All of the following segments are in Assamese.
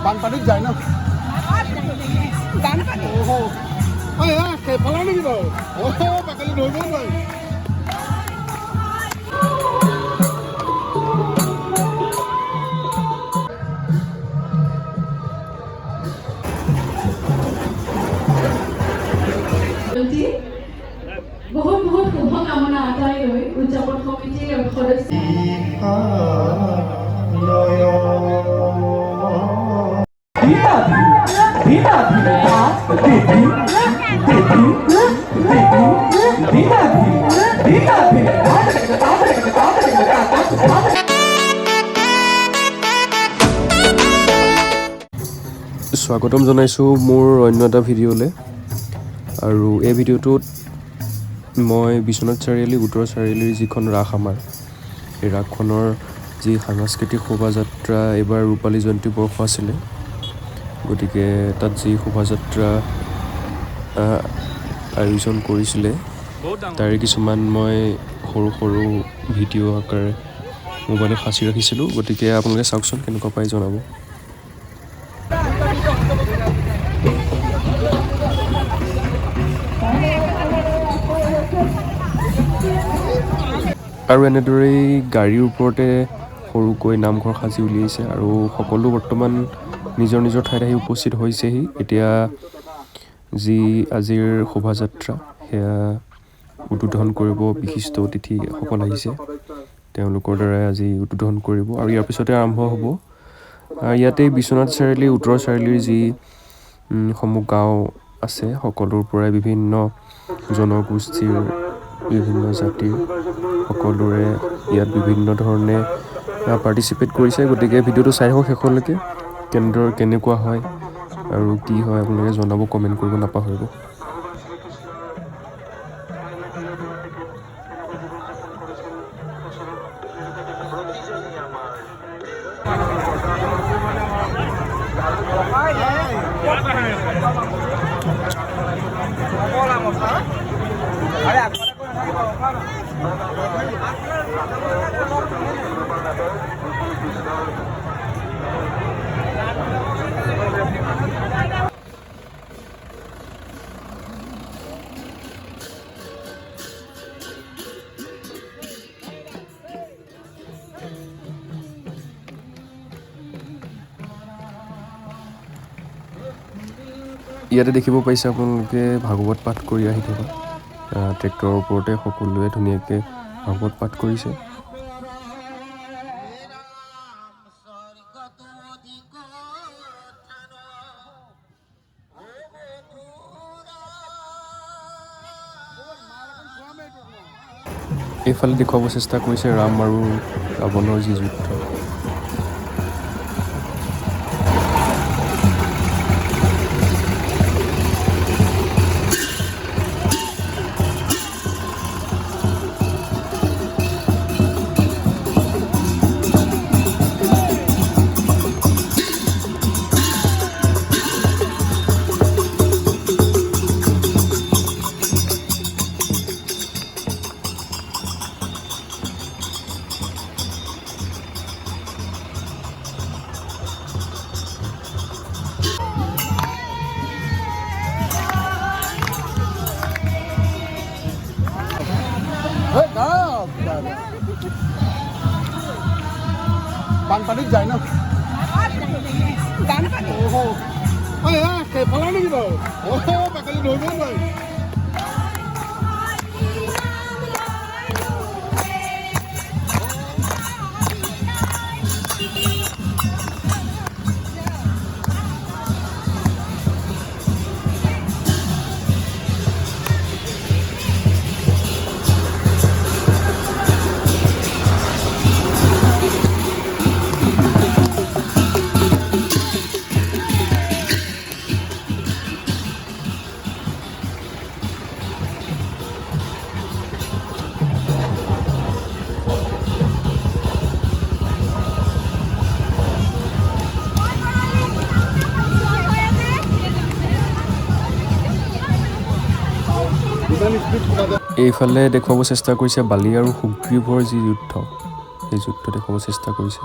বানপানীত যায় ন বানপানী সেইফালে নেকি বাৰু বাকলি ধৰিব নোৱাৰি बहुत बहुत शुभकामना आदाय লৈ উদযাপন কমিটিৰ সদস্য স্বাগতম জনাইছোঁ মোৰ অন্য এটা ভিডিঅ'লৈ আৰু এই ভিডিঅ'টোত মই বিশ্বনাথ চাৰিআলি উত্তৰ চাৰিআলিৰ যিখন ৰাস আমাৰ এই ৰাসখনৰ যি সাংস্কৃতিক শোভাযাত্ৰা এইবাৰ ৰূপালী জয়ন্তী বৰ্ষ আছিলে গতিকে তাত যি শোভাযাত্ৰা আয়োজন কৰিছিলে তাৰে কিছুমান মই সৰু সৰু ভিডিঅ' আকাৰে মোবাইলত সাঁচি ৰাখিছিলোঁ গতিকে আপোনালোকে চাওকচোন কেনেকুৱা পাই জনাব আৰু এনেদৰেই গাড়ীৰ ওপৰতে সৰুকৈ নামঘৰ সাজি উলিয়াইছে আৰু সকলো বৰ্তমান নিজৰ নিজৰ ঠাইত আহি উপস্থিত হৈছেহি এতিয়া যি আজিৰ শোভাযাত্ৰা সেয়া উদ্বোধন কৰিব বিশিষ্ট অতিথিসকল আহিছে তেওঁলোকৰ দ্বাৰাই আজি উদ্বোধন কৰিব আৰু ইয়াৰ পিছতে আৰম্ভ হ'ব ইয়াতে বিশ্বনাথ চাৰিআলি উত্তৰ চাৰিআলিৰ যি সমূহ গাঁও আছে সকলোৰ পৰাই বিভিন্ন জনগোষ্ঠীৰ বিভিন্ন জাতিৰ সকলোৰে ইয়াত বিভিন্ন ধৰণে পাৰ্টিচিপেট কৰিছে গতিকে ভিডিঅ'টো চাই থাকক শেষলৈকে কেনেকুৱা হয় আৰু কি হয় আপোনালোকে জনাব কমেণ্ট কৰিব নাপাহৰিব ইয়াতে দেখিব পাইছে আপোনালোকে ভাগৱত পাঠ কৰি আহি থকা ট্ৰেক্টৰৰ ওপৰতে সকলোৱে ধুনীয়াকৈ ভাগৱত পাঠ কৰিছে এইফালে দেখুৱাব চেষ্টা কৰিছে ৰাম আৰু ৰাৱণৰ যি যুদ্ধ বানপানীত যায় ন বানপানী সেইফালে নেকি বাৰু বাকলি ধৰিব নোৱাৰি এইফালে দেখুৱাব চেষ্টা কৰিছে বালি আৰু সুগ্ৰীৱৰ যি যুদ্ধ সেই যুদ্ধ দেখুৱাব চেষ্টা কৰিছে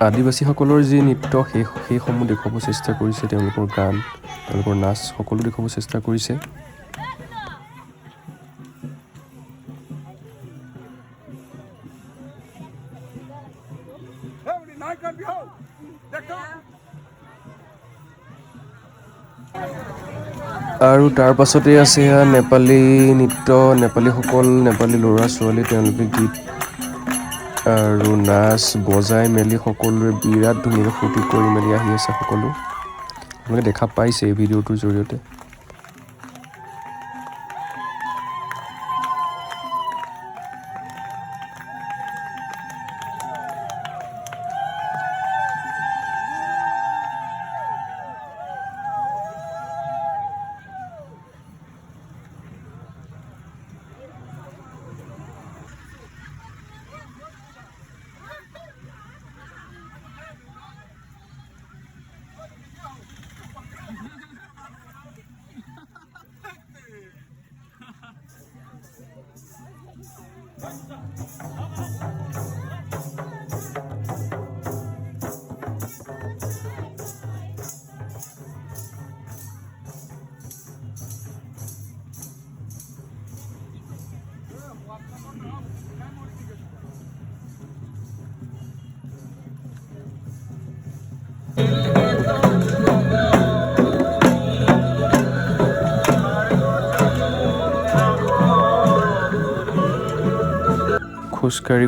আদিবাসীসকলৰ যি নৃত্য সেইসমূহ দেখুৱাব চেষ্টা কৰিছে, তেওঁলোকৰ গান, তেওঁলোকৰ নাচ সকলো দেখুৱাব চেষ্টা কৰিছে। আৰু তাৰ পাছতে আছে নেপালী নৃত্য, নেপালীসকল, নেপালী ল'ৰা ছোৱালী তেওঁলোকে গীত আৰু নাচ বজাই মেলি সকলোৱে বিৰাট ধুনীয়াকৈ ফূৰ্তি কৰি মেলি আহি আছে সকলো। আপোনালোকে দেখা পাইছে এই ভিডিঅ'টোৰ জৰিয়তে।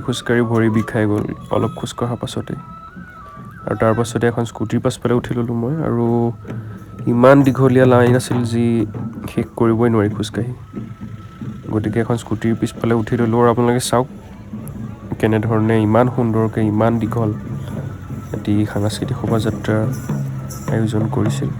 খোজকাঢ়ি ভৰি বিষাই গ'ল অলপ খোজকঢ়াৰ পাছতে। আৰু তাৰ পাছতে এখন স্কুটিৰ পাছফালে উঠি ল'লোঁ মই, আৰু ইমান দীঘলীয়া লাইন আছিল যি শেষ কৰিবই নোৱাৰি খোজকাঢ়ি। গতিকে এখন স্কুটিৰ পিছফালে উঠি ল'লোঁ, আৰু আপোনালোকে চাওক কেনেধৰণে ইমান সুন্দৰকৈ ইমান দীঘল এটি সাংস্কৃতিক শোভাযাত্ৰাৰ আয়োজন কৰিছিল।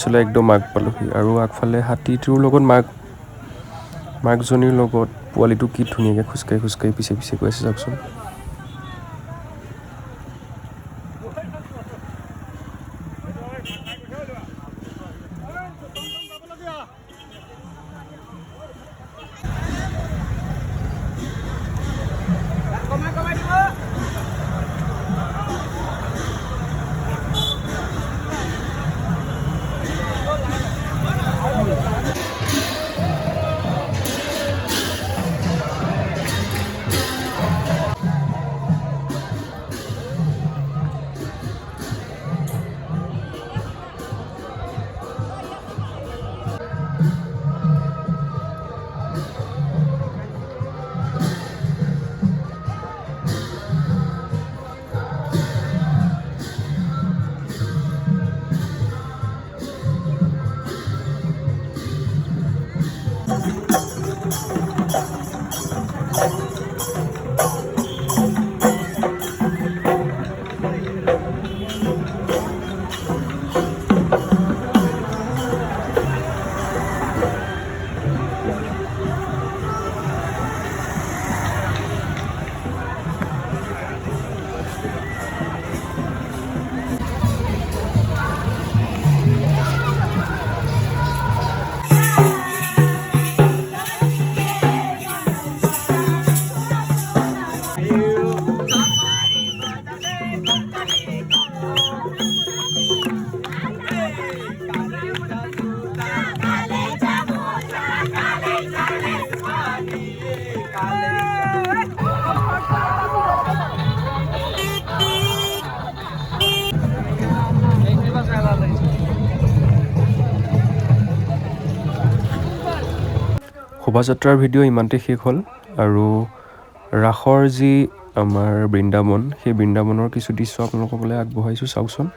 চলাই একদম আগ পালোহি, আৰু আগফালে হাতীটোৰ লগত মাকজনীৰ লগত পোৱালিটো কি ধুনীয়াকৈ খোজকাঢ়ি পিছে গৈ আছে চাওকচোন। শোভাযাত্ৰাৰ ভিডিঅ' ইমানতে শেষ হ'ল আৰু ৰাসৰ যি আমাৰ বৃন্দাবন সেই বৃন্দাবনৰ কিছু দৃশ্য আপোনালোকলৈ আগবঢ়াইছোঁ চাওকচোন।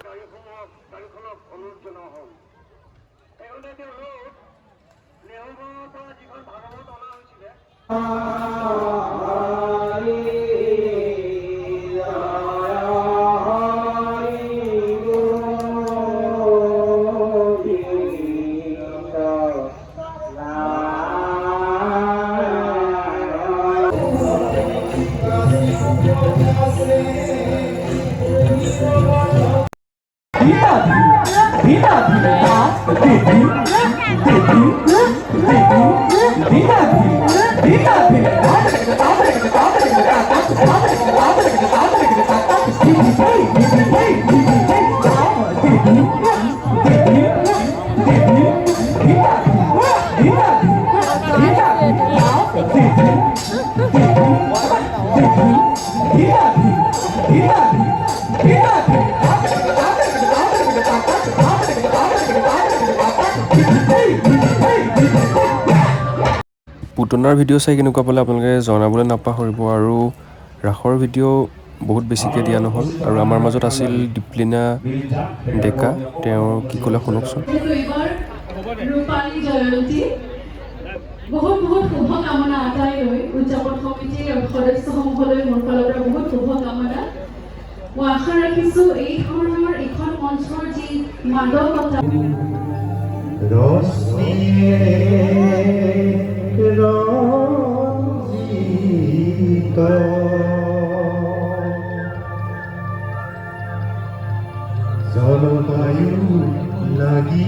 পুতনাৰ ভিডিঅ' চাই কেনেকুৱা পালে আপোনালোকে জনাবলৈ নাপাহৰিব আৰু ৰাসৰ ভিডিঅ' বহুত বেছিকৈ দিয়া নহ'ল আৰু আমাৰ মাজত আছিল দীপলিনা ডেকা, তেওঁ কি ক'লে শুনকচোন। ৰূপালী জয়ন্তী বহুত বহুত শুভকামনা আঁতৰাই লৈ উদযাপন সমিতিৰ সদস্যসমূহলৈ মোৰ ফালৰ পৰা বহুত শুভকামনা। মই আশা ৰাখিছোঁ এই ধৰণৰ এখন মঞ্চৰ যি মাদকতা জলবায়ু লাগি